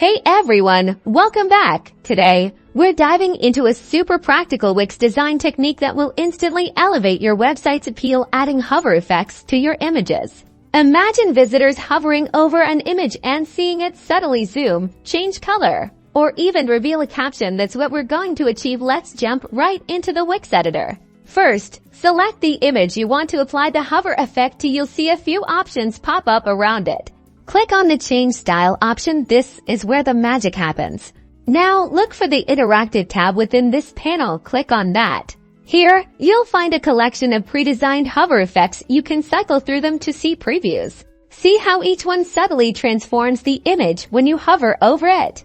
Hey everyone, welcome back. Today, we're diving into a super practical WIX design technique that will instantly elevate your website's appeal, adding hover effects to your images. Imagine visitors hovering over an image and seeing it subtly zoom, change color, or even reveal a caption. That's what we're going to achieve. Let's jump right into the WIX editor. First, select the image you want to apply the hover effect to. You'll see a few options pop up around it. Click on the Change Style option. This is where the magic happens. Now, look for the Interactive tab within this panel. Click on that. Here, you'll find a collection of pre-designed hover effects. You can cycle through them to see previews. See how each one subtly transforms the image when you hover over it.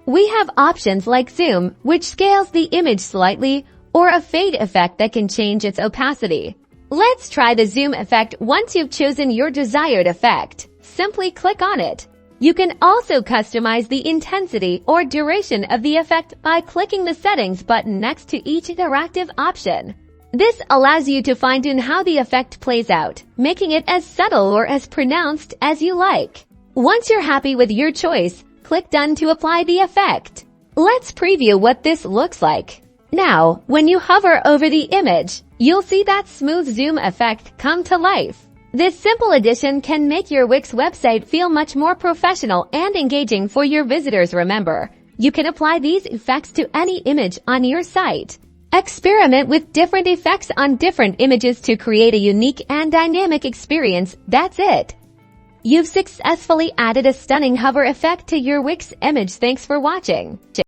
We have options like Zoom, which scales the image slightly, or a fade effect that can change its opacity. Let's try the zoom effect. Once you've chosen your desired effect, simply click on it. You can also customize the intensity or duration of the effect by clicking the Settings button next to each interactive option. This allows you to fine-tune how the effect plays out, making it as subtle or as pronounced as you like. Once you're happy with your choice, click Done to apply the effect. Let's preview what this looks like. Now, when you hover over the image, you'll see that smooth zoom effect come to life. This simple addition can make your WIX website feel much more professional and engaging for your visitors. Remember, you can apply these effects to any image on your site. Experiment with different effects on different images to create a unique and dynamic experience. That's it. You've successfully added a stunning hover effect to your WIX image. Thanks for watching.